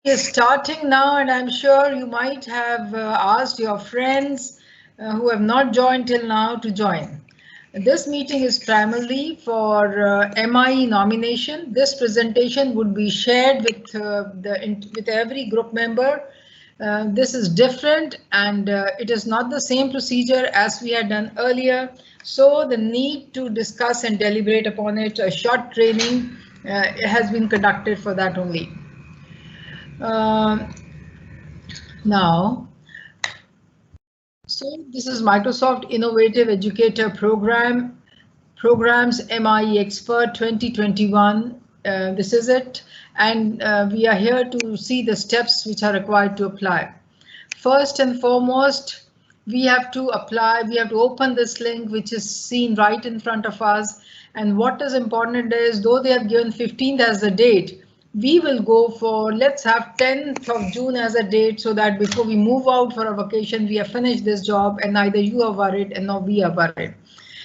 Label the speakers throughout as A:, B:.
A: Is starting now, and I'm sure you might have asked your friends who have not joined till now to join. This meeting is primarily for MIE nomination. This presentation would be shared with every group member. This is different, and it is not the same procedure as we had done earlier. So the need to discuss and deliberate upon it, a short training has been conducted for that only. Now, so this is Microsoft Innovative Educator Programs MIE Expert 2021. This is it, and we are here to see the steps which are required to apply. First and foremost, we have to apply, we have to open this link which is seen right in front of us. And what is important is, though they have given 15th as the date, we will go for, let's have 10th of June as a date, so that before we move out for a vacation, we have finished this job and neither you are worried and nor we are worried.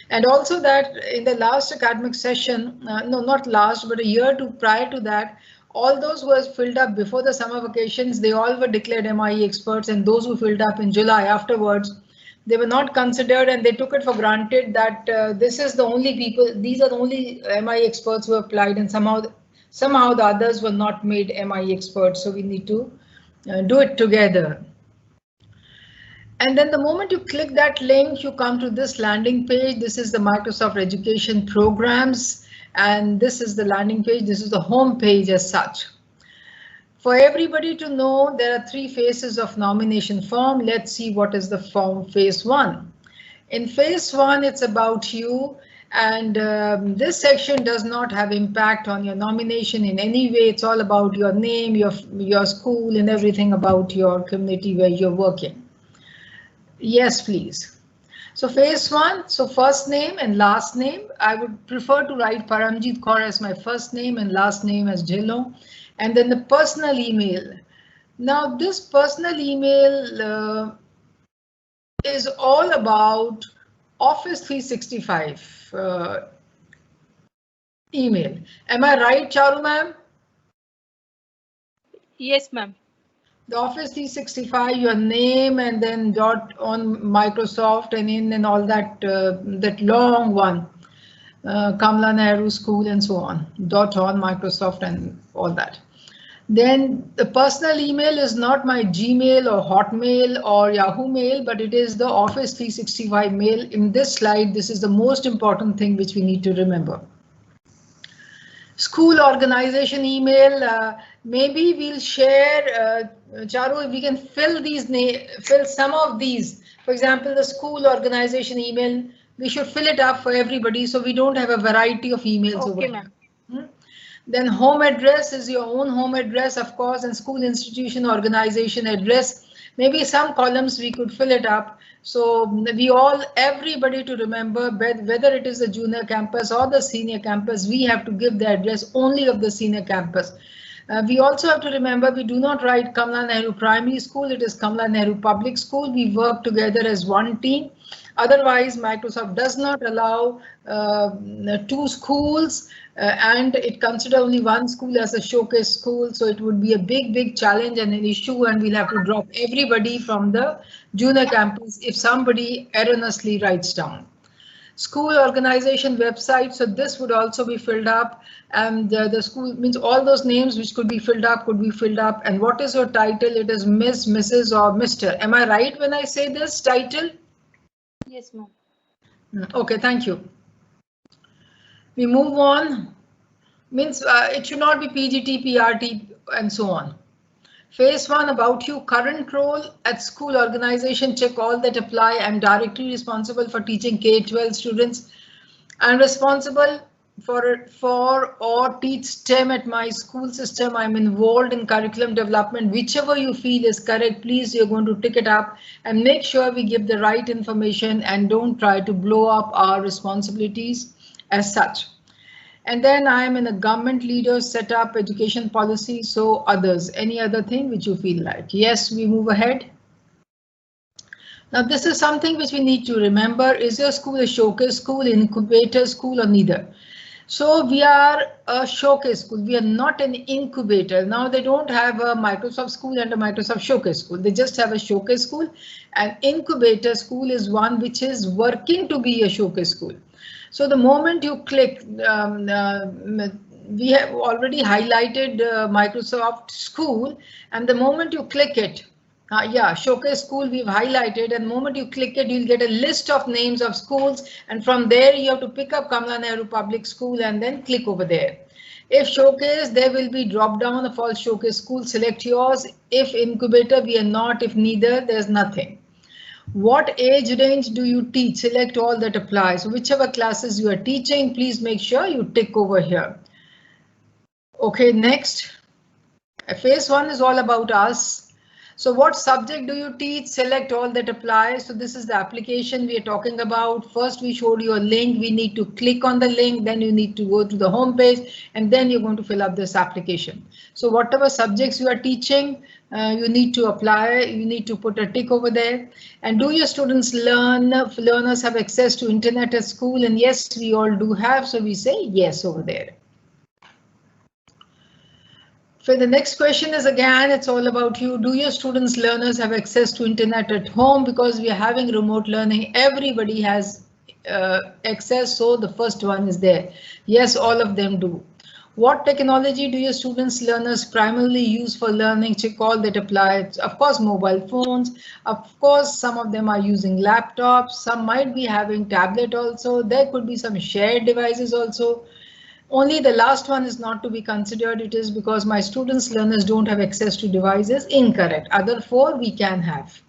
A: And also that in the last academic session, no, not last, but a year prior to that, all those who were filled up before the summer vacations, they all were declared MIE experts, and those who filled up in July afterwards, they were not considered, and they took it for granted that this is the only people, these are the only MIE experts who applied, and somehow the others were not made MIE experts. So we need to do it together. And then the moment you click that link, you come to this landing page. This is the Microsoft Education Programs, and this is the landing page. This is the home page as such. For everybody to know, there are 3 phases of nomination form. Let's see what is the form phase 1. In phase 1, it's about you. And this section does not have impact on your nomination in any way. It's all about your name, your school, and everything about your community where you're working. Yes, please. So phase 1, so first name and last name. I would prefer to write Paramjit Kaur as my first name and last name as Jillo. And then the personal email. Now this personal email is all about Office 365 email. Am I right, Charu ma'am?
B: Yes, ma'am.
A: The Office 365, your name, and then dot on Microsoft and in and all that, that long one, Kamala Nehru School and so on, dot on Microsoft and all that. Then the personal email is not my Gmail or Hotmail or Yahoo Mail, but it is the Office 365 mail. In this slide, this is the most important thing which we need to remember. School organization email, maybe we'll share, Charu, if we can fill some of these. For example, the school organization email, we should fill it up for everybody so we don't have a variety of emails.
B: Okay, ma'am.
A: Then home address is your own home address, of course, and school institution organization address. Maybe some columns we could fill it up. So everybody to remember, whether it is the junior campus or the senior campus, we have to give the address only of the senior campus. We also have to remember, we do not write Kamala Nehru Primary School, it is Kamala Nehru Public School. We work together as one team. Otherwise, Microsoft does not allow 2 schools and it considers only one school as a showcase school. So it would be a big challenge and an issue, and we'll have to drop everybody from the junior campus if somebody erroneously writes down. School organization website, so this would also be filled up, and the school means all those names which could be filled up. And what is your title? It is Miss, Mrs. or Mr. Am I right when I say this title?
B: Yes, ma'am.
A: Okay, thank you. We move on. Means it should not be PGT, PRT, and so on. Phase 1, about you, current role at school organization, check all that apply. I'm directly responsible for teaching K-12 students. I'm responsible for or teach STEM at my school system. I'm involved in curriculum development. Whichever you feel is correct, please, you're going to tick it up and make sure we give the right information and don't try to blow up our responsibilities as such. And then I am in a government leader setup education policy. So others, any other thing which you feel like? Yes, we move ahead. Now this is something which we need to remember. Is your school a showcase school, incubator school, or neither? So we are a showcase school. We are not an incubator. Now they don't have a Microsoft school and a Microsoft showcase school. They just have a showcase school. An incubator school is one which is working to be a showcase school. So the moment you click, we have already highlighted Microsoft School, and the moment you click it, yeah, Showcase School we've highlighted, and the moment you click it, you'll get a list of names of schools, and from there you have to pick up Kamala Nehru Public School and then click over there. If Showcase, there will be drop down of all Showcase schools, select yours. If Incubator, we are not. If neither, there's nothing. What age range do you teach? Select all that apply. So whichever classes you are teaching, please make sure you tick over here. Okay, next. Phase 1 is all about us. So what subject do you teach? Select all that apply. So this is the application we are talking about. First, we showed you a link. We need to click on the link. Then you need to go to the home page, and then you're going to fill up this application. So whatever subjects you are teaching, you need to apply. You need to put a tick over there. And do your students learn? Learners have access to internet at school? And yes, we all do have. So we say yes over there. So the next question is, again, it's all about you. Do your students, learners have access to internet at home? Because we are having remote learning, everybody has access. So the first one is there. Yes, all of them do. What technology do your students, learners primarily use for learning? Check all that apply. Of course, mobile phones. Of course, some of them are using laptops. Some might be having tablet also. There could be some shared devices also. Only the last one is not to be considered. It is because my students, learners don't have access to devices. Incorrect. Other 4 we can have.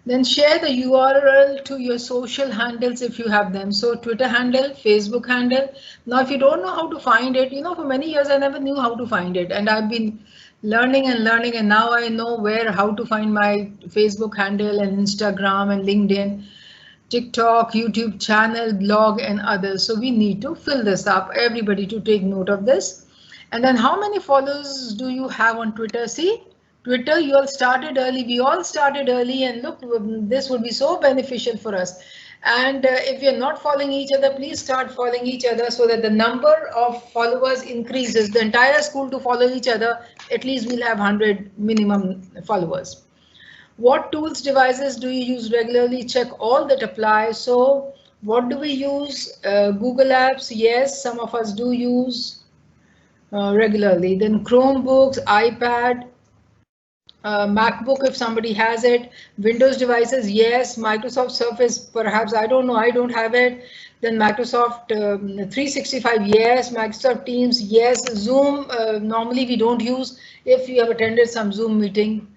A: Then share the URL to your social handles if you have them. So Twitter handle, Facebook handle. Now, if you don't know how to find it, you know, for many years I never knew how to find it, and I've been learning, and now I know how to find my Facebook handle and Instagram and LinkedIn, TikTok, YouTube channel, blog, and others. So we need to fill this up, everybody to take note of this. And then how many followers do you have on Twitter? See, Twitter, you all started early. We all started early, and look, this would be so beneficial for us. And if you're not following each other, please start following each other so that the number of followers increases. The entire school to follow each other, at least we'll have 100 minimum followers. What tools, devices do you use regularly? Check all that apply. So what do we use? Google Apps, yes, some of us do use regularly. Then Chromebooks, iPad, MacBook if somebody has it. Windows devices, yes. Microsoft Surface, perhaps, I don't know, I don't have it. Then Microsoft 365, yes. Microsoft Teams, yes. Zoom, normally we don't use. If you have attended some Zoom meeting,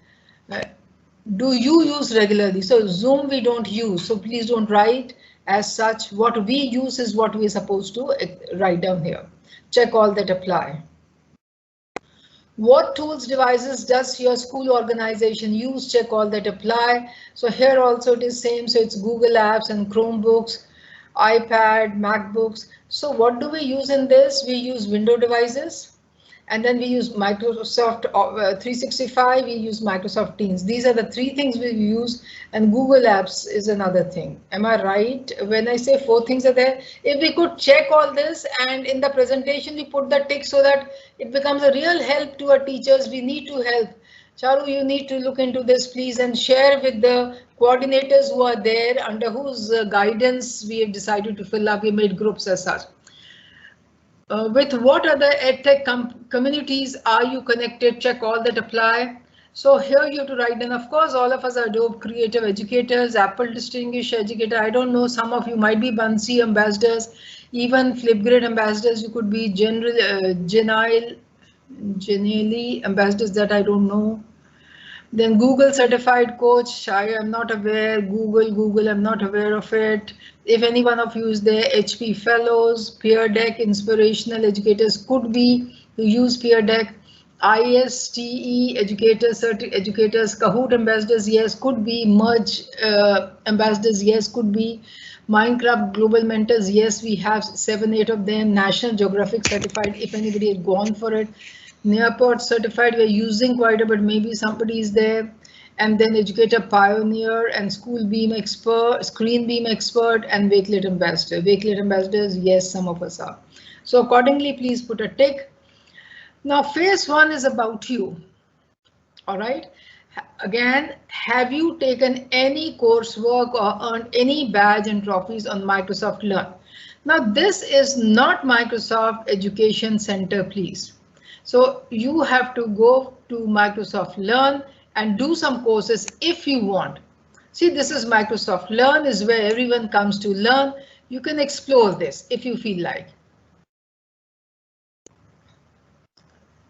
A: do you use regularly? So Zoom we don't use, so please don't write as such. What we use is what we are supposed to write down here. Check all that apply. What tools, devices does your school organization use? Check all that apply. So here also it is same, so it's Google Apps and Chromebooks, iPad, MacBooks. So what do we use in this? We use Windows devices. And then we use Microsoft 365, we use Microsoft Teams. These are the 3 things we use, and Google Apps is another thing. Am I right when I say 4 things are there? If we could check all this, and in the presentation we put the tick so that it becomes a real help to our teachers. We need to help. Charu, you need to look into this, please, and share with the coordinators who are there, under whose guidance we have decided to fill up. We made groups as such. With what other EdTech communities are you connected? Check all that apply. So here you have to write down, of course, all of us are Adobe Creative Educators, Apple Distinguished Educator. I don't know, some of you might be Bunsey ambassadors, even Flipgrid ambassadors. You could be Genially ambassadors, that I don't know. Then Google certified coach, I am not aware. Google, I'm not aware of it. If any one of you is there, HP fellows, Peer Deck, inspirational educators could be to use Peer Deck. ISTE educators, educators, Kahoot ambassadors, yes, could be. Merge ambassadors, yes, could be. Minecraft global mentors, yes, we have 7-8 of them. National Geographic certified, if anybody had gone for it. Nearport certified, we're using quite a bit, maybe somebody is there. and then Educator Pioneer and School Beam Expert, Screen Beam Expert, and Wakelet Ambassador. Wakelet Ambassadors, yes, some of us are. So accordingly, please put a tick. Now, phase 1 is about you. All right. Again, have you taken any coursework or earned any badge and trophies on Microsoft Learn? Now, this is not Microsoft Education Center, please. So you have to go to Microsoft Learn and do some courses if you want. See, this is Microsoft Learn is where everyone comes to learn. You can explore this if you feel like.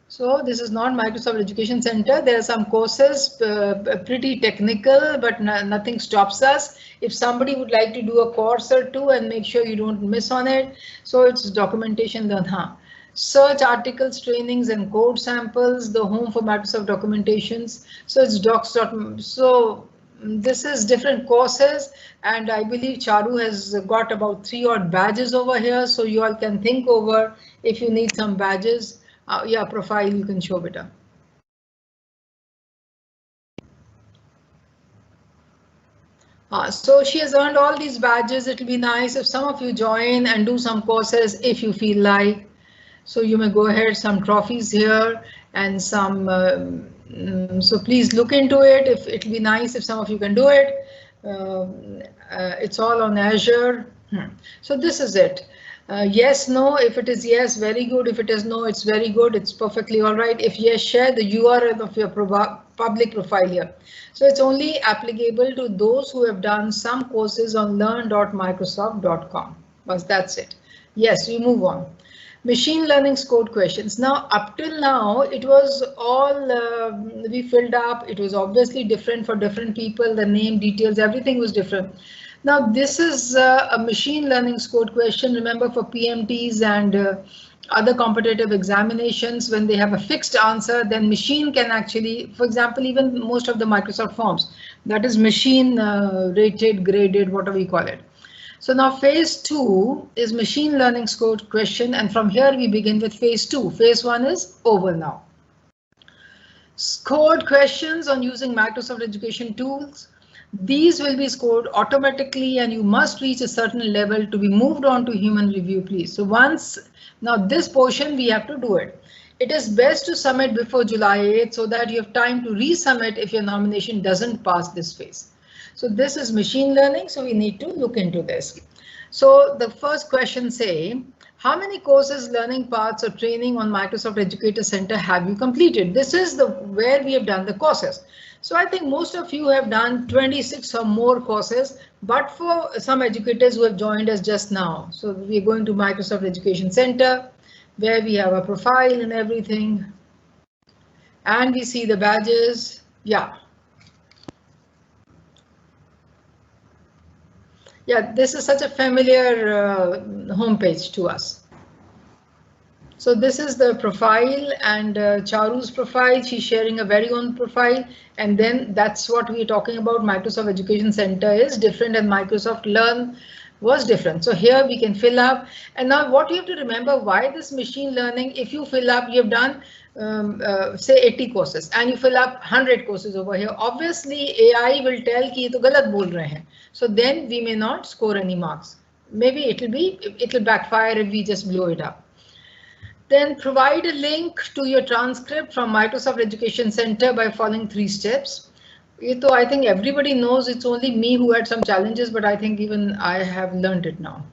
A: So this is not Microsoft Education Center. There are some courses pretty technical, but nothing stops us. If somebody would like to do a course or two and make sure you don't miss on it. So it's documentation learn. Search articles, trainings, and code samples, the home for Microsoft documentations. So it's docs. So this is different courses, and I believe Charu has got about 3 odd badges over here. So you all can think over if you need some badges. Yeah, profile you can show better. So she has earned all these badges. It'll be nice if some of you join and do some courses if you feel like. So you may go ahead, some trophies here and some. So please look into it. If it'll be nice if some of you can do it. It's all on Azure. So this is it. Yes, no, if it is yes, very good. If it is no, it's very good. It's perfectly all right. If yes, share the URL of your public profile here. So it's only applicable to those who have done some courses on learn.microsoft.com. But that's it. Yes, we move on. Machine learning scored questions. Now, up till now, it was all we filled up. It was obviously different for different people. The name, details, everything was different. Now, this is a machine learning scored question. Remember, for PMTs and other competitive examinations, when they have a fixed answer, then machine can actually, for example, even most of the Microsoft forms, that is machine rated, graded, whatever you call it. So now phase 2 is machine learning scored question, and from here we begin with phase 2. Phase 1 is over now. Scored questions on using Microsoft Education tools. These will be scored automatically, and you must reach a certain level to be moved on to human review, please. So now this portion we have to do it. It is best to submit before July 8th so that you have time to resubmit if your nomination doesn't pass this phase. So this is machine learning, so we need to look into this. So the first question say, how many courses, learning paths or training on Microsoft Educator Center have you completed? This is where we have done the courses. So I think most of you have done 26 or more courses, but for some educators who have joined us just now. So we're going to Microsoft Education Center, where we have a profile and everything. And we see the badges. Yeah. Yeah, this is such a familiar homepage to us. So this is the profile, and Charu's profile. She's sharing a very own profile, and then that's what we're talking about. Microsoft Education Center is different and Microsoft Learn was different. So here we can fill up. And now what you have to remember, why this machine learning, if you fill up, you've done say 80 courses and you fill up 100 courses over here, obviously AI will tell ki ye to galat bol rahe hain. So then we may not score any marks. Maybe it'll backfire if we just blow it up. Then provide a link to your transcript from Microsoft Education Center by following 3 steps. So I think everybody knows, it's only me who had some challenges, but I think even I have learned it now.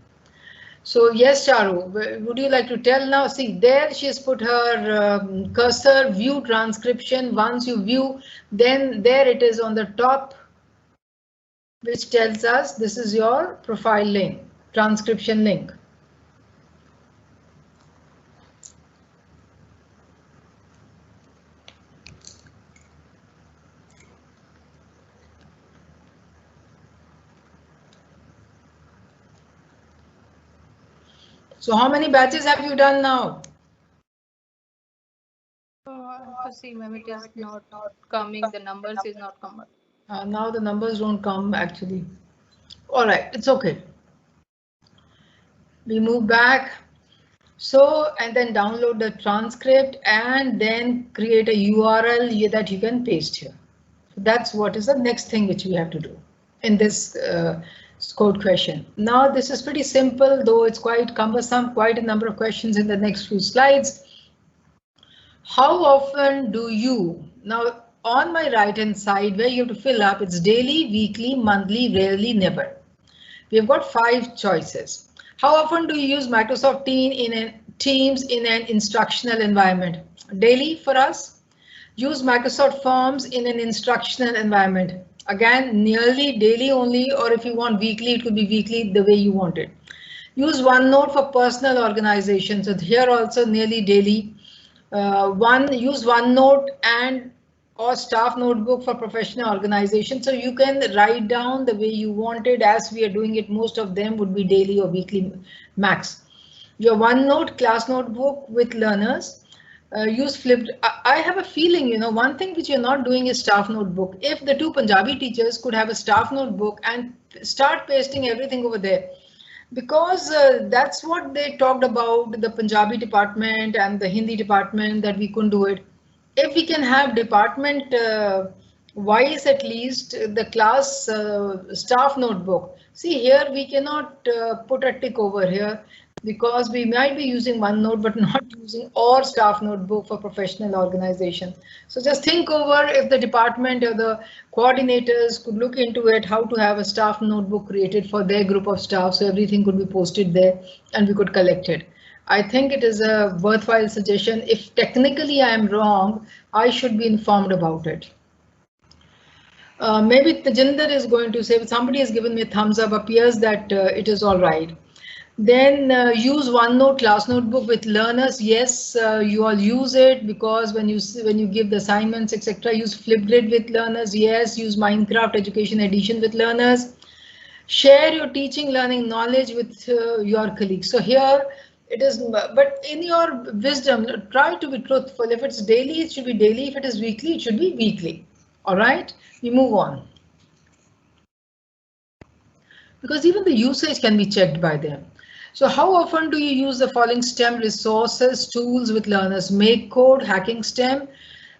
A: So yes, Charu, would you like to tell now? See, there she has put her cursor, view transcription. Once you view, then there it is on the top, which tells us this is your profile link, transcription link. So how many batches have you done now?
B: To see, ma'am, it is not coming. The numbers is not coming.
A: Now the numbers don't come actually. All right, it's okay. We move back. So, and then download the transcript and then create a URL that you can paste here. That's what is the next thing which we have to do in this code question. Now this is pretty simple, though it's quite cumbersome, quite a number of questions in the next few slides. How often do you, now on my right hand side where you have to fill up, it's daily, weekly, monthly, rarely, never. We've got 5 choices. How often do you use Microsoft Teams in an instructional environment? Daily for us. Use Microsoft Forms in an instructional environment. Again, nearly daily only, or if you want weekly, it could be weekly the way you want it. Use OneNote for personal organization. So here also nearly daily. Use OneNote and or staff notebook for professional organization. So you can write down the way you want it. As we are doing it, most of them would be daily or weekly max. Your OneNote class notebook with learners. Use flipped. I have a feeling, you know, one thing which you're not doing is staff notebook. If the 2 Punjabi teachers could have a staff notebook and start pasting everything over there, because that's what they talked about, the Punjabi department and the Hindi department, that we couldn't do it. If we can have department wise, at least the class staff notebook. See here, we cannot put a tick over here because we might be using OneNote but not using or staff notebook for professional organization. So just think over if the department or the coordinators could look into it, how to have a staff notebook created for their group of staff, so everything could be posted there and we could collect it. I think it is a worthwhile suggestion. If technically I am wrong, I should be informed about it. Maybe Tajinder is going to say, somebody has given me a thumbs up, appears that it is all right. Then use OneNote class notebook with learners. Yes, you all use it because when you give the assignments, etc., use Flipgrid with learners. Yes, use Minecraft Education Edition with learners. Share your teaching learning knowledge with your colleagues. So here it is, but in your wisdom, try to be truthful. If it's daily, it should be daily. If it is weekly, it should be weekly. All right, we move on. Because even the usage can be checked by them. So how often do you use the following STEM resources, tools with learners? Make Code, Hacking STEM.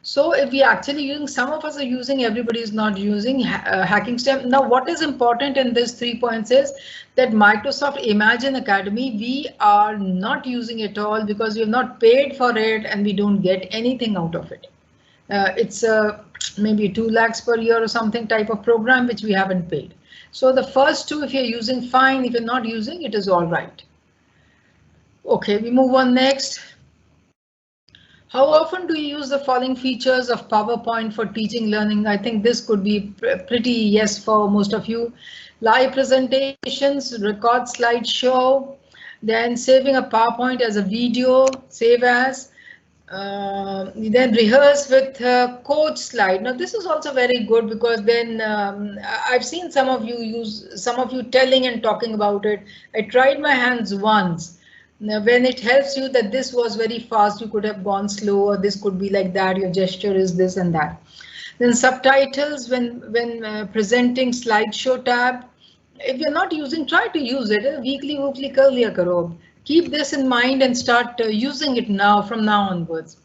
A: So if we actually using, some of us are using, everybody is not using Hacking STEM. Now what is important in this 3 points is that Microsoft Imagine Academy, we are not using at all because we have not paid for it and we don't get anything out of it. It's maybe 2 lakhs per year or something type of program which we haven't paid. So the first 2, if you're using, fine. If you're not using, it is all right. Okay, we move on next. How often do you use the following features of PowerPoint for teaching learning? I think this could be pretty yes for most of you. Live presentations, record slideshow, then saving a PowerPoint as a video, save as. Then rehearse with coach slide. Now this is also very good because then I've seen some of you telling and talking about it. I tried my hands once. Now, when it helps you that this was very fast, you could have gone slow, or this could be like that, your gesture is this and that. Then subtitles when presenting slideshow tab. If you're not using, try to use it. Weekly kar liya karo. Keep this in mind and start using it now from now onwards.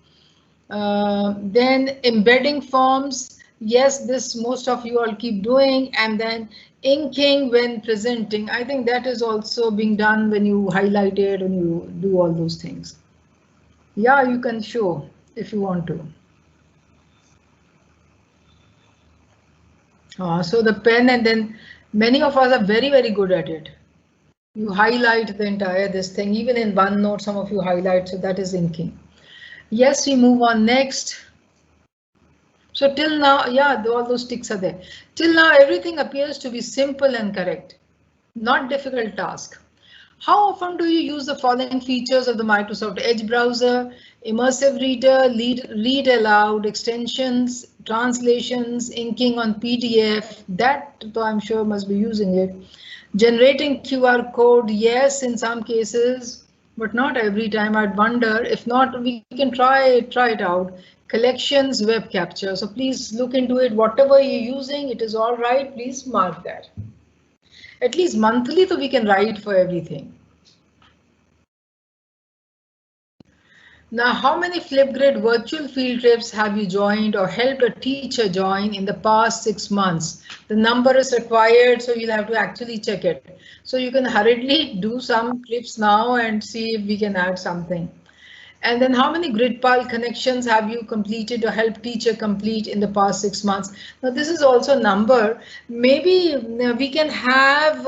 A: Then embedding forms. Yes, this most of you all keep doing, and then inking when presenting. I think that is also being done when you highlight it and you do all those things. Yeah, you can show if you want to. So the pen, and then many of us are very, very good at it. You highlight the entire this thing, even in OneNote, some of you highlight, so that is inking. Yes, we move on next. So till now, yeah, all those ticks are there. Till now, everything appears to be simple and correct. Not difficult task. How often do you use the following features of the Microsoft Edge browser? Immersive reader, read aloud, extensions, translations, inking on PDF. That I'm sure must be using it. Generating QR code, yes, in some cases, but not every time. I'd wonder if not, we can try it out. Collections, web capture. So please look into it. Whatever you're using, it is all right. Please mark that. At least monthly, so we can write for everything. Now, how many Flipgrid virtual field trips have you joined or helped a teacher join in the past 6 months? The number is required, so you'll have to actually check it. So you can hurriedly do some trips now and see if we can add something. And then how many GridPal connections have you completed or helped teacher complete in the past 6 months? Now this is also a number. Maybe we can have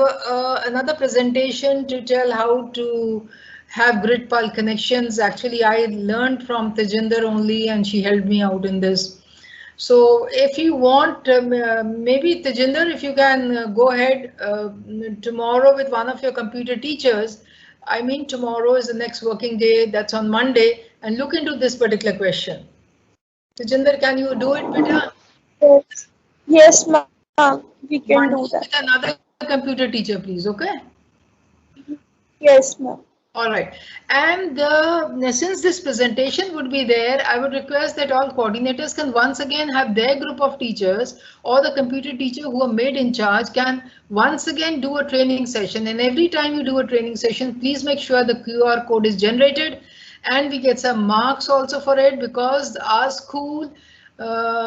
A: another presentation to tell how to have GridPal connections. Actually, I learned from Tejinder only and she helped me out in this. So if you want, maybe Tejinder, if you can go ahead tomorrow with one of your computer teachers. I mean, tomorrow is the next working day, that's on Monday, and look into this particular question. Tejinder, can you do it, beta?
C: Yes, yes, ma'am. We can do that.
A: Monday with another computer teacher, please, okay?
C: Yes, ma'am.
A: All right. And since this presentation would be there, I would request that all coordinators can once again have their group of teachers or the computer teacher who are made in charge can once again do a training session. And every time you do a training session, please make sure the QR code is generated and we get some marks also for it because our school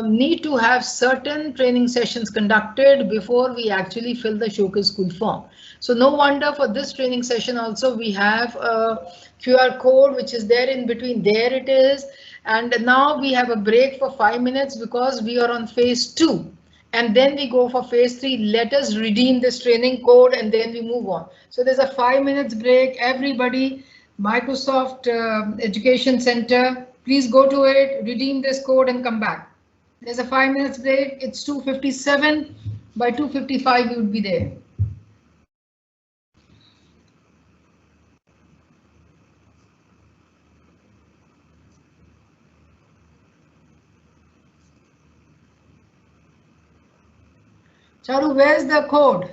A: need to have certain training sessions conducted before we actually fill the showcase school form. So no wonder for this training session also we have a QR code which is there in between. There it is. And now we have a break for 5 minutes because we are on phase 2. And then we go for phase 3. Let us redeem this training code and then we move on. So there's a 5 minutes break. Everybody, Microsoft Education Center, please go to it, redeem this code and come back. There's a 5 minutes break. It's 2:57. By 2:55 we would be there. Charu, where's the code?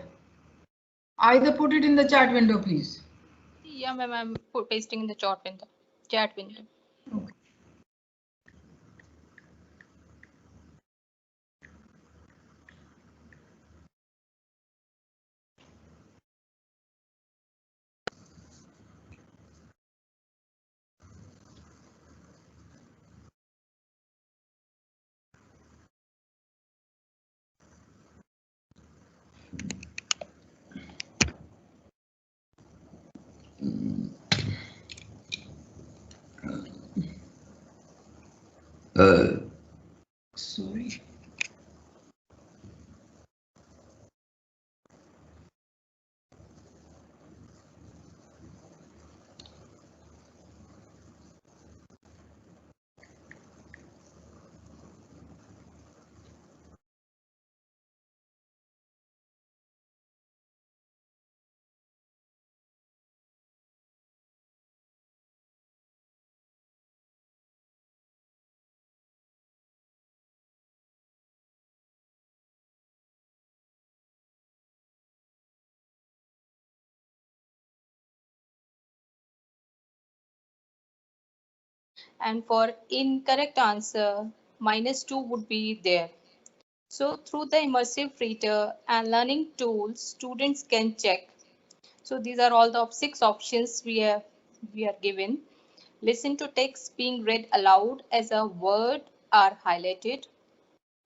A: Either put it in the chat window, please.
B: Yeah, ma'am, I'm pasting in the chat window. Chat window.
A: Okay. Sorry.
B: And for incorrect answer, -2 would be there. So through the immersive reader and learning tools, students can check. So these are all the 6 options we are given. Listen to text being read aloud as a word are highlighted.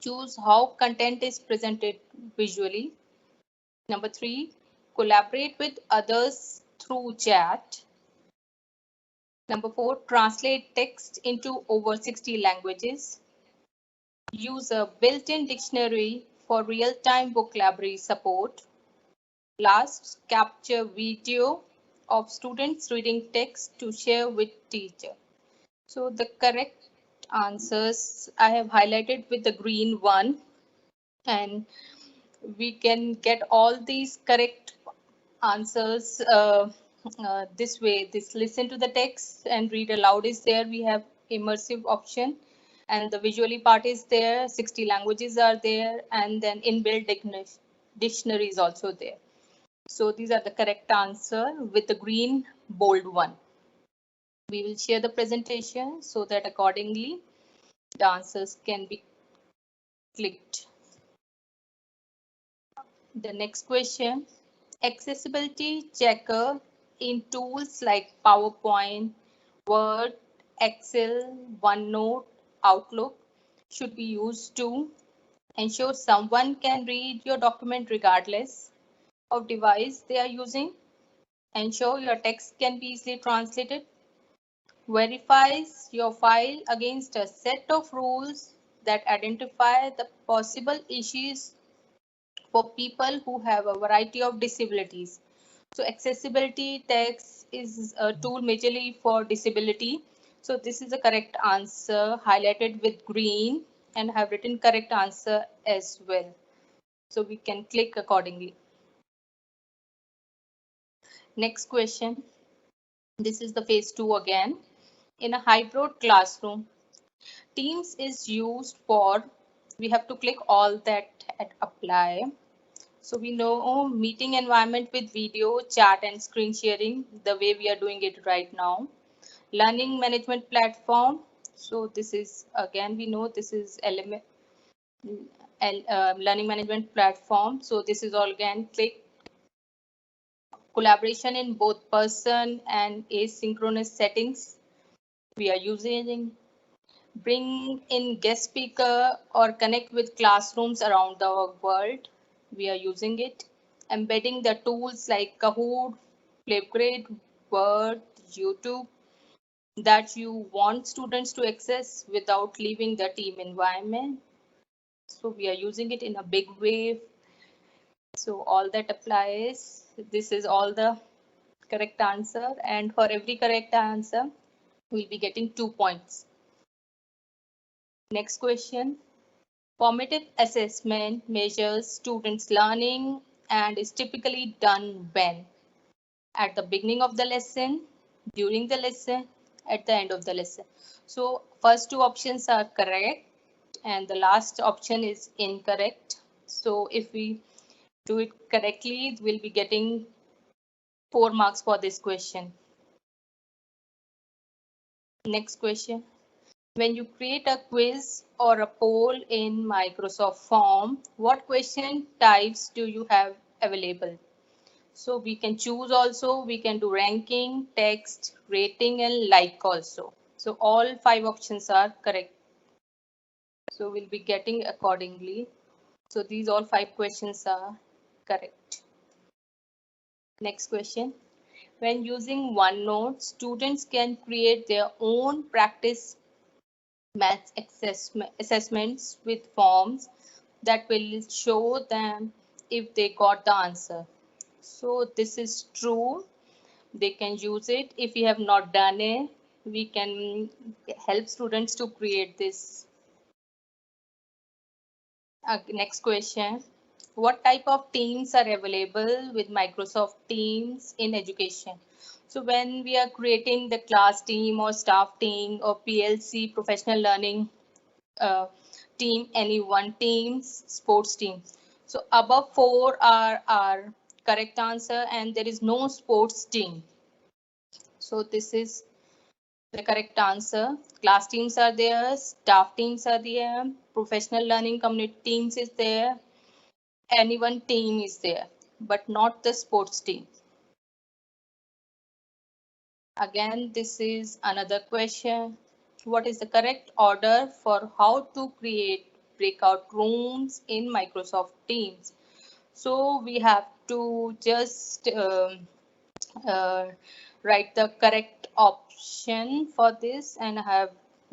B: Choose how content is presented visually. Number 3, collaborate with others through chat. Number 4, translate text into over 60 languages. Use a built-in dictionary for real-time vocabulary support. Last, capture video of students reading text to share with teacher. So the correct answers I have highlighted with the green one, and we can get all these correct answers this way. This listen to the text and read aloud is there. We have immersive option and the visually part is there. 60 languages are there and then inbuilt dictionary is also there. So these are the correct answer with the green bold one. We will share the presentation so that accordingly the answers can be clicked. The next question, accessibility checker in tools like PowerPoint, Word, Excel, OneNote, Outlook should be used to ensure someone can read your document regardless of device they are using. Ensure your text can be easily translated. Verifies your file against a set of rules that identify the possible issues for people who have a variety of disabilities. So accessibility text is a tool majorly for disability. So this is the correct answer highlighted with green and have written correct answer as well. So we can click accordingly. Next question. This is the phase 2 again. In a hybrid classroom, Teams is used for, we have to click all that and apply. So we know meeting environment with video, chat and screen sharing, the way we are doing it right now. Learning management platform. So this is, again, we know this is element learning management platform. So this is all again click. Collaboration in both person and asynchronous settings we are using. Bring in guest speaker or connect with classrooms around the world. We are using it. Embedding the tools like Kahoot, Flipgrid, Word, YouTube that you want students to access without leaving the team environment. So we are using it in a big way. So all that applies. This is all the correct answer, and for every correct answer, we'll be getting 2 points. Next question. Formative assessment measures students' learning and is typically done when? At the beginning of the lesson, during the lesson, at the end of the lesson. So first two options are correct and the last option is incorrect. So if we do it correctly, we'll be getting 4 marks for this question. Next question. When you create a quiz or a poll in Microsoft Form, what question types do you have available? So we can choose also, we can do ranking, text, rating and like also. So all 5 options are correct. So we'll be getting accordingly. So these all 5 questions are correct. Next question. When using OneNote, students can create their own practice maths assessments with forms that will show them if they got the answer. So this is true. They can use it. If we have not done it, we can help students to create this. Next question. What type of teams are available with Microsoft Teams in education? So when we are creating the class team or staff team or PLC, professional learning team, any one teams, sports team. So above 4 are our correct answer and there is no sports team. So this is the correct answer. Class teams are there, staff teams are there, professional learning community teams is there, any one team is there, but not the sports team. Again, this is another question. What is the correct order for how to create breakout rooms in Microsoft Teams? So we have to just write the correct option for this and have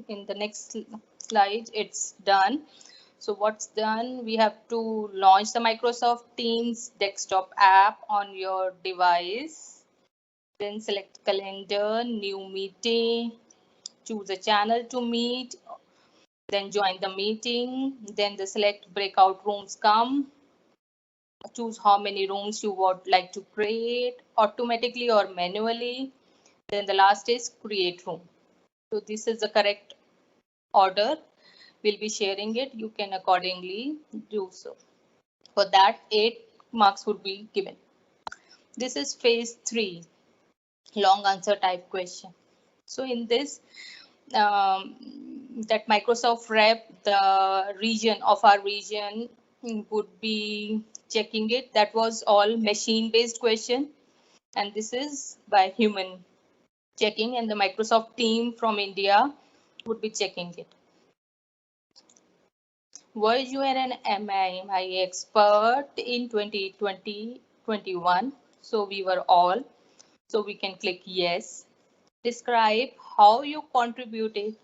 B: in the next slide it's done. So what's done, we have to launch the Microsoft Teams desktop app on your device, then select calendar, new meeting, choose a channel to meet, then join the meeting, then the select breakout rooms come, choose how many rooms you would like to create automatically or manually. Then the last is create room. So this is the correct order. We'll be sharing it. You can accordingly do so. For that, 8 marks would be given. This is phase 3, long answer type question. So in this, that Microsoft rep, the region of our region would be checking it. That was all machine based question. And this is by human. checking, and the Microsoft team from India would be checking it. Were you an MI expert in 2020-21? So we were all. So we can click yes. Describe how you contributed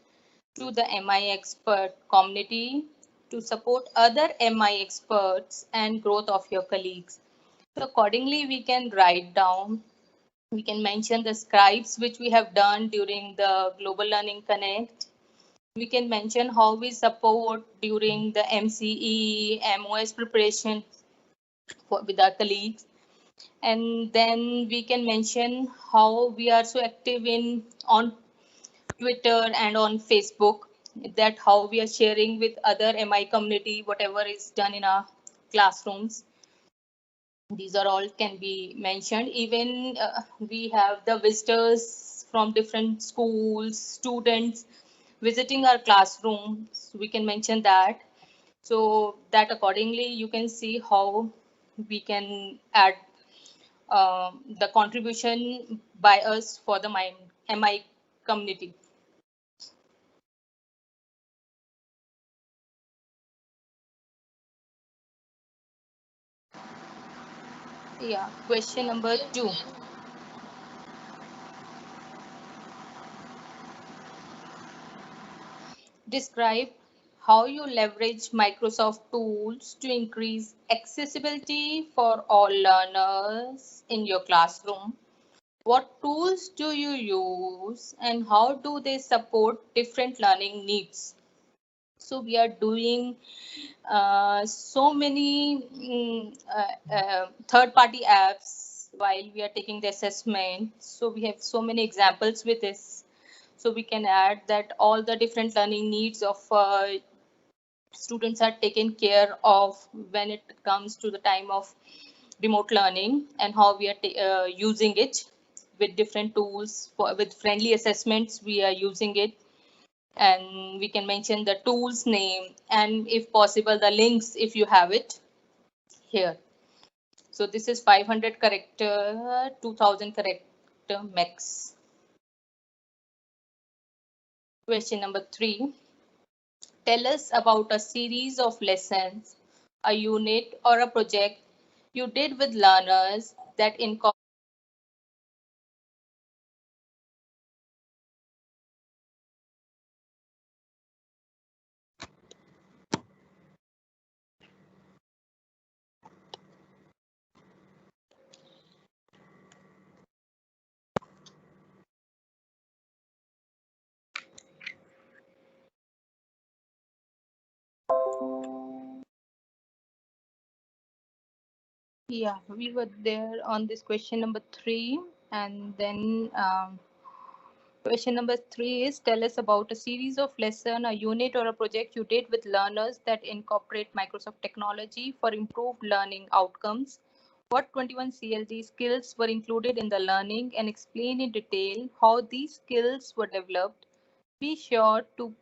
B: to the MI expert community to support other MI experts and growth of your colleagues. So accordingly, we can write down, we can mention the scribes which we have done during the Global Learning Connect. We can mention how we support during the MCE, MOS preparation with our colleagues. And then we can mention how we are so active on Twitter and on Facebook, that how we are sharing with other MI community, whatever is done in our classrooms. These are all can be mentioned. Even we have the visitors from different schools, students visiting our classrooms. We can mention that. So that accordingly, you can see how we can add the contribution by us for the MI community. Yeah, question number 2. Describe how you leverage Microsoft tools to increase accessibility for all learners in your classroom. What tools do you use and how do they support different learning needs? So we are doing so many third-party apps while we are taking the assessment. So we have so many examples with this. So we can add that all the different learning needs of students are taken care of when it comes to the time of remote learning, and how we are using it with different tools. With friendly assessments, we are using it, and we can mention the tool's name and if possible the links if you have it here. So this is 500 character, 2000 character max. Question number 3. Tell us about a series of lessons, a unit or a project you did with learners that incorporate. Yeah, we were there on this question number 3, and then question number 3 is tell us about a series of lesson, a unit or a project you did with learners that incorporate Microsoft technology for improved learning outcomes. What 21 CLD skills were included in the learning and explain in detail how these skills were developed. Be sure to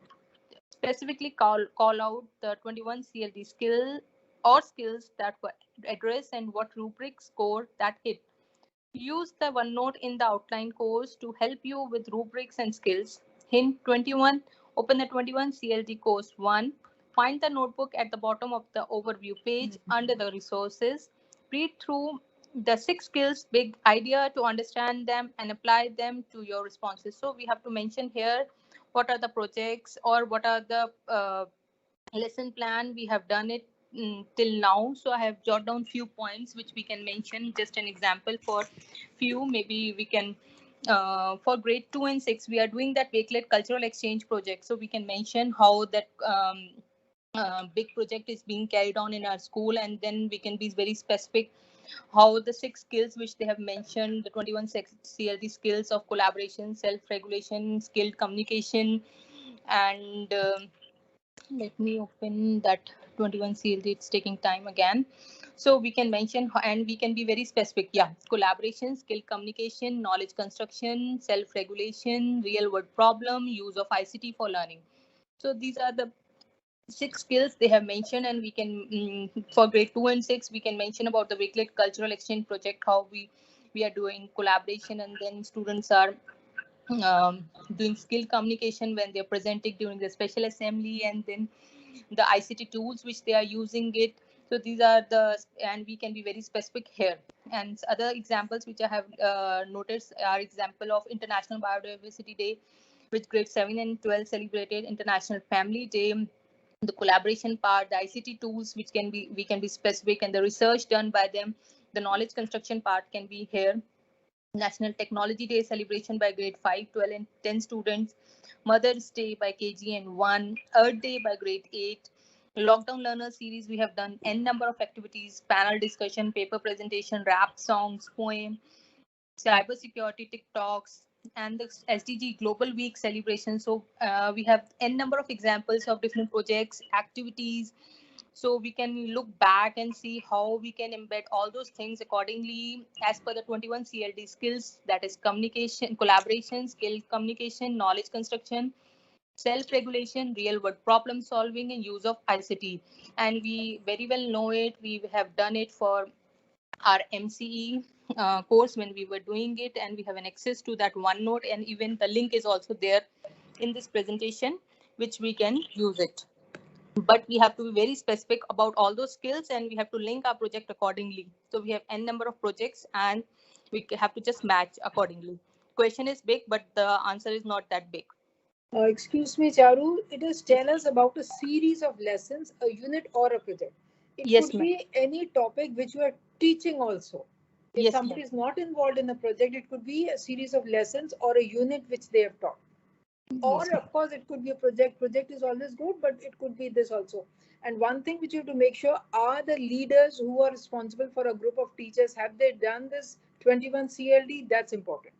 B: specifically call out the 21 CLD skill or skills that were addressed and what rubric score that hit. Use the OneNote in the outline course to help you with rubrics and skills. Hint 21. Open the 21 CLD course 1. Find the notebook at the bottom of the overview page under the resources. Read through the 6 skills, big idea to understand them and apply them to your responses. So we have to mention here what are the projects or what are the lesson plan we have done it till now. So I have jotted down few points which we can mention, just an example for few. Maybe we can for grade 2 and 6 we are doing that Wakelet cultural exchange project, so we can mention how that big project is being carried on in our school, and then we can be very specific how the 6 skills which they have mentioned, the 21 CLD skills of collaboration, self-regulation, skilled communication, and let me open that 21 CLD. It's taking time again. So we can mention and we can be very specific. Yeah, collaboration, skill communication, knowledge construction, self-regulation, real-world problem, use of ICT for learning. So these are the 6 skills they have mentioned, and we can for grade 2 and 6 we can mention about the Wakelet cultural exchange project, how we are doing collaboration, and then students are doing skill communication when they're presenting during the special assembly, and then the ICT tools which they are using it. So these are the, and we can be very specific here. And other examples which I have noticed are example of International Biodiversity Day, which grade 7 and 12 celebrated. International Family Day, the collaboration part, the ICT tools which can be, we can be specific, and the research done by them. The knowledge construction part can be here. National Technology Day celebration by grade 5, 12 and 10 students. Mother's Day by KG and 1. Earth Day by grade 8. Lockdown Learner Series, we have done n number of activities, panel discussion, paper presentation, rap songs, poem, cybersecurity TikToks, and the SDG Global Week celebration. So we have n number of examples of different projects, activities. So we can look back and see how we can embed all those things accordingly as per the 21 CLD skills, that is communication, collaboration, skill communication, knowledge construction, self-regulation, real-world problem solving, and use of ICT. And we very well know it. We have done it for our MCE course when we were doing it, and we have an access to that OneNote, and even the link is also there in this presentation, which we can use it. But we have to be very specific about all those skills, and we have to link our project accordingly. So we have n number of projects, and we have to just match accordingly. Question is big, but the answer is not that big.
A: Excuse me, Charu, it is tell us about a series of lessons, a unit or a project. It
B: Yes,
A: could be any topic which you are teaching also. If
B: yes,
A: somebody is not involved in the project, it could be a series of lessons or a unit which they have taught. Or
B: yes,
A: of course, it could be a project. Project is always good, but it could be this also. And one thing which you have to make sure, are the leaders who are responsible for a group of teachers, have they done this 21 CLD? That's important.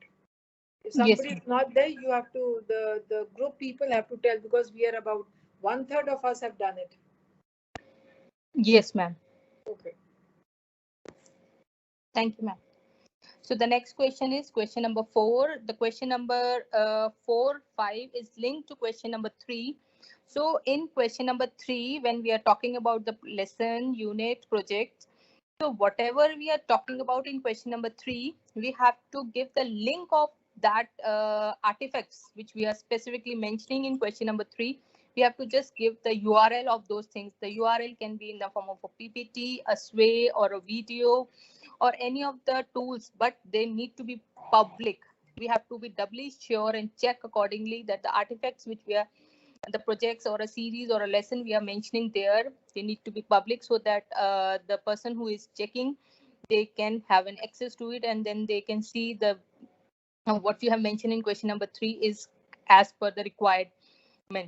A: If somebody
B: yes,
A: is not there, you have to, the group people have to tell, because we are about 1/3 of us have done it.
B: yes, ma'am.
A: Okay.
B: Thank you, ma'am. So the next question is question number 4. The question number 4, 5 is linked to question number 3. So in question number 3, when we are talking about the lesson, unit, project, so whatever we are talking about in question number 3, we have to give the link of that artifacts which we are specifically mentioning in question number 3. We have to just give the URL of those things. The URL can be in the form of a PPT, a sway, or a video, or any of the tools, but they need to be public. We have to be doubly sure and check accordingly that the artifacts which we are, the projects or a series or a lesson we are mentioning there, they need to be public, so that the person who is checking, they can have an access to it, and then they can see the what you have mentioned in question number 3 is as per the requirement.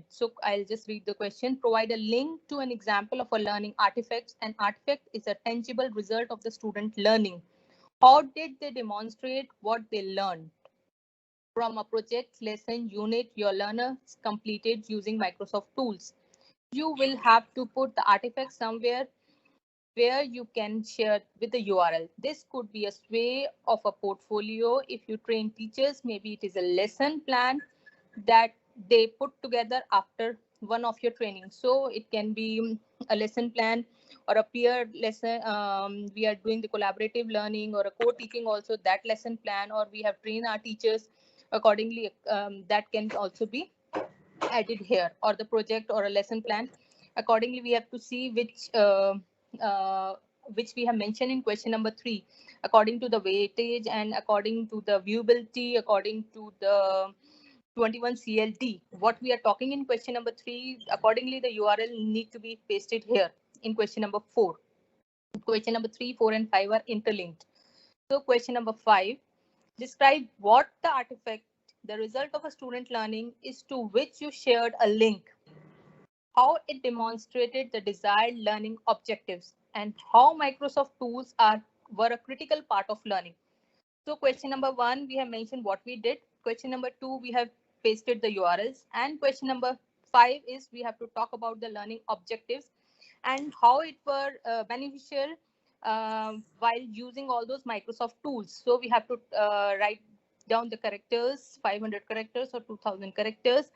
B: So I'll just read the question. Provide a link to an example of a learning artifact. An artifact is a tangible result of the student learning. How did they demonstrate what they learned? From a project, lesson, unit your learner completed using Microsoft tools. You will have to put the artifact somewhere where you can share with the URL. This could be a way of a portfolio. If you train teachers, maybe it is a lesson plan that they put together after one of your trainings. So it can be a lesson plan or a peer lesson. We are doing the collaborative learning or a co-teaching also, that lesson plan, or we have trained our teachers accordingly. That can also be added here, or the project or a lesson plan. Accordingly, we have to see which we have mentioned in question number 3, according to the weightage and according to the viewability, according to the 21 CLD. What we are talking in question number 3, accordingly, the URL need to be pasted here in question number 4. Question number 3, 4, and 5 are interlinked. So question number 5, describe what the artifact, the result of a student learning, is to which you shared a link, how it demonstrated the desired learning objectives, and how Microsoft tools were a critical part of learning. So question number 1, we have mentioned what we did. Question number 2, we have pasted the URLs. And question number 5 is we have to talk about the learning objectives and how it were beneficial while using all those Microsoft tools. So we have to write down the characters, 500 characters or 2000 characters,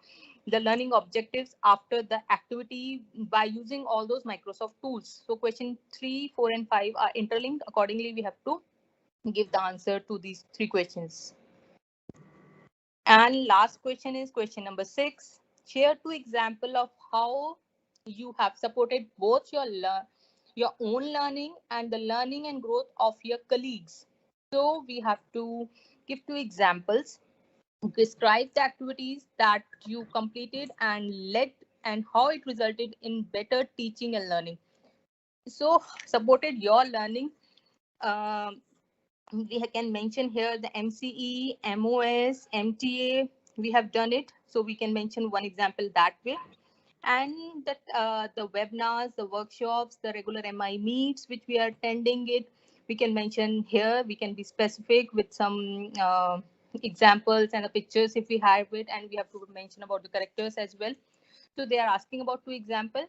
B: the learning objectives after the activity by using all those Microsoft tools. So question 3, 4, and 5 are interlinked. Accordingly, we have to give the answer to these 3 questions. And last question is question number 6. Share 2 examples of how you have supported both your own learning and the learning and growth of your colleagues. So we have to give 2 examples. Describe the activities that you completed and led and how it resulted in better teaching and learning. So supported your learning. Um we can mention here the MCE, MOS, MTA. We have done it, so we can mention one example that way. And the webinars, the workshops, the regular MI meets which we are attending it, we can mention here. We can be specific with some examples and the pictures if we have it, and we have to mention about the characters as well. So they are asking about 2 examples.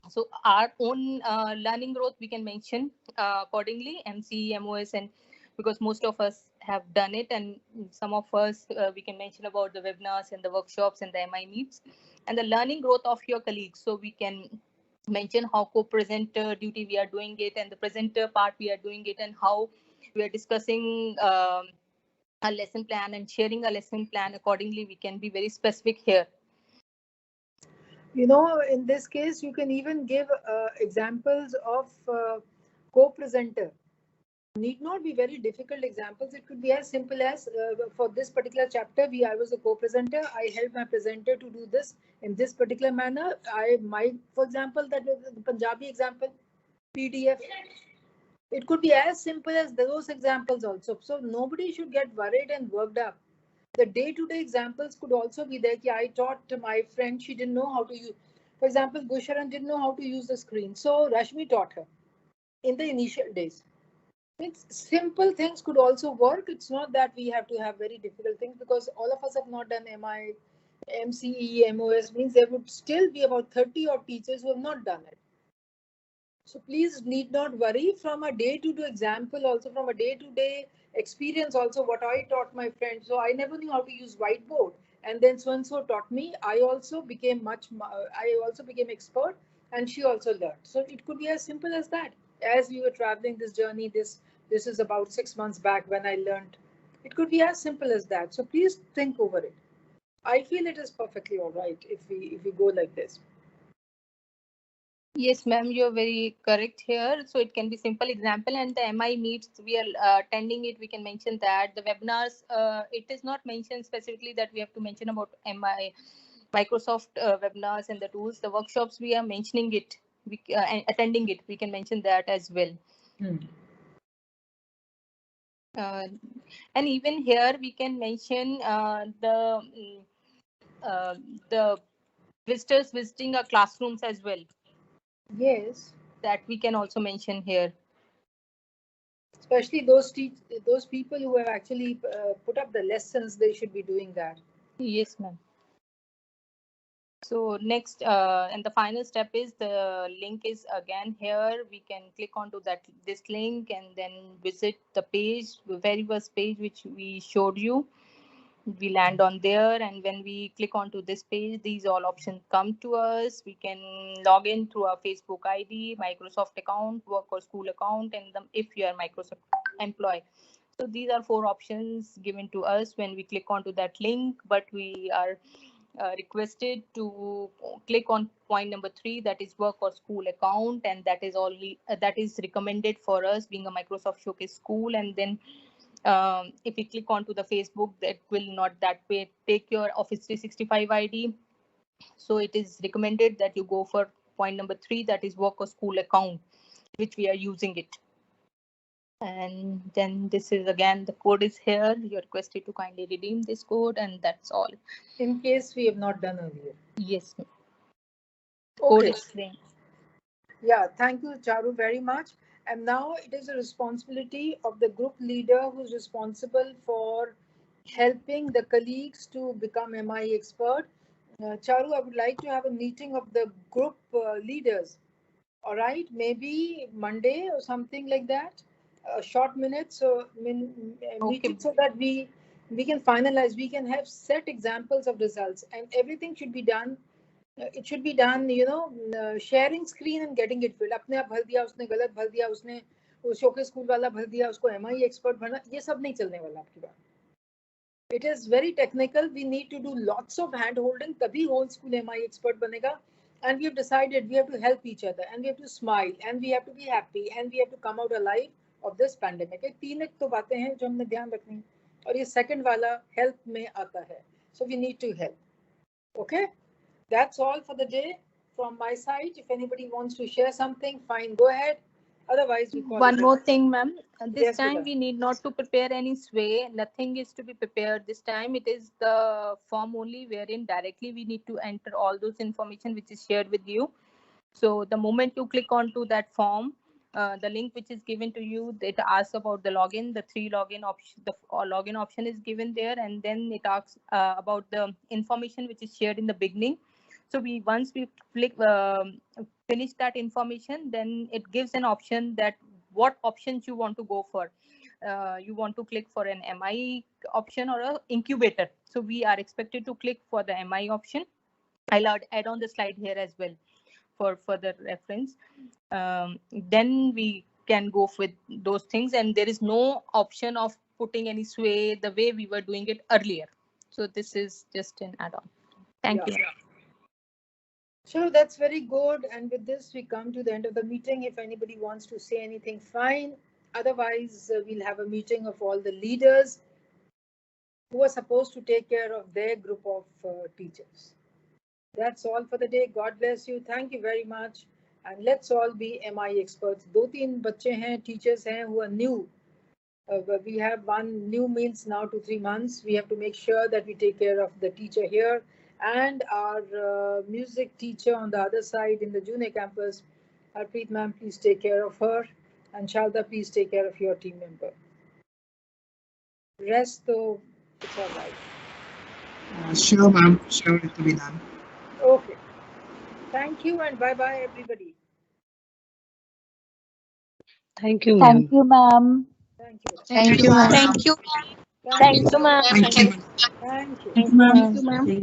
B: So our own learning growth we can mention accordingly, MCE, MOS, and because most of us have done it, and some of us we can mention about the webinars and the workshops and the MI meets, and the learning growth of your colleagues. So we can mention how co-presenter duty we are doing it, and the presenter part we are doing it, and how we are discussing a lesson plan and sharing a lesson plan accordingly. We can be very specific here.
A: You know, in this case, you can even give examples of co-presenter. Need not be very difficult examples. It could be as simple as for this particular chapter, I was a co-presenter. I helped my presenter to do this in this particular manner. For example, that the Punjabi example, PDF. It could be as simple as those examples also. So nobody should get worried and worked up. The day-to-day examples could also be there. I taught my friend, she didn't know how to use. For example, Gusharan didn't know how to use the screen, so Rashmi taught her in the initial days. It's simple things could also work. It's not that we have to have very difficult things, because all of us have not done MI, MCE, MOS. Means there would still be about 30 odd teachers who have not done it. So please need not worry. From a day-to-day example, also from a day-to-day experience, also what I taught my friends. So I never knew how to use whiteboard, and then so and so taught me. I also became expert, and she also learned. So it could be as simple as that. As we were traveling this journey, this is about 6 months back when I learned. It could be as simple as that. So please think over it. I feel it is perfectly all right if we go like this.
B: Yes, ma'am, you're very correct here. So it can be simple example, and the MI meets we are attending it. We can mention that the webinars. It is not mentioned specifically that we have to mention about MI, Microsoft webinars and the tools. The workshops we are mentioning it. And attending it. We can mention that as well. And even here we can mention the visitors visiting our classrooms as well.
A: Yes.
B: That we can also mention here.
A: Especially those people who have actually put up the lessons, they should be doing that.
B: Yes, ma'am. So next and the final step is the link is again here. We can click onto this link and then visit the page, the very first page which we showed you. We land on there, and when we click onto this page, these all options come to us. We can log in through our Facebook ID, Microsoft account, work or school account, and if you are Microsoft employee. So these are 4 options given to us when we click onto that link, but we are requested to click on point number 3, that is work or school account, and that is only that is recommended for us being a Microsoft Showcase school. And then if you click onto the Facebook, that will not that way take your Office 365 ID. So it is recommended that you go for point number 3, that is work or school account, which we are using it. And then this is again, the code is here. You're requested to kindly redeem this code, and that's all.
A: In case we have not done earlier.
B: Yes.
A: Okay.
B: Code.
A: Yeah, thank you, Charu, very much. And now it is a responsibility of the group leader who's responsible for helping the colleagues to become MI expert. Charu, I would like to have a meeting of the group leaders. All right, maybe Monday or something like that. Short minutes, so meeting, so that we can finalize. We can have set examples of results, and everything should be done. It should be done, sharing screen and getting it filled. अपने आप भर दिया उसने, गलत भर दिया उसने, वो शोकेस स्कूल वाला भर दिया, उसको MI एक्सपर्ट भरना, ये सब नहीं चलने वाला आपकी बात. It is very technical. We need to do lots of hand holding. Tabhi whole school MI expert banega. And we have decided we have to help each other, and we have to smile, and we have to be happy, and we have to come out alive of this pandemic. ये तीन तो बातें हैं जो हमने ध्यान रखनी, और ये second वाला help में आता है. So we need to help. Okay, that's all for the day from my side. If anybody wants to share something, fine, go ahead. Otherwise, we call
B: One
A: it
B: more thing, ma'am. This
A: Yes,
B: time
A: Sudha.
B: we need not to prepare any sway. Nothing is to be prepared. This time it is the form only wherein directly we need to enter all those information which is shared with you. So the moment you click onto that form, the link which is given to you, it asks about the login. The three login option, the login option is given there, and then it asks about the information which is shared in the beginning. So once we click finish that information, then it gives an option that what options you want to go for. You want to click for an MI option or an incubator. So we are expected to click for the MI option. I'll add on the slide here as well for further reference. Then we can go with those things, and there is no option of putting any sway the way we were doing it earlier. So this is just an add-on. Thank you.
A: Sure, that's very good. And with this, we come to the end of the meeting. If anybody wants to say anything, fine. Otherwise, we'll have a meeting of all the leaders who are supposed to take care of their group of teachers. That's all for the day. God bless you. Thank you very much. And let's all be MI experts. 2-3 बच्चे हैं, teachers हैं who are new. We have one new means now to 3 months. We have to make sure that we take care of the teacher here and our music teacher on the other side in the junior campus. Harpreet ma'am, please take care of her. And Shalda, please take care of your team member. Rest though, it's all right.
D: Sure, ma'am. Sure, it will be done.
A: Okay. Thank you and bye-bye, everybody.
E: Thank you, ma'am.
C: Thank you, ma'am.
A: Thank you.
D: Thank you, ma'am.
C: Thank you.
A: Thank you,
C: ma'am.
D: Thank you.
A: Thank you.
C: Thank you, ma'am.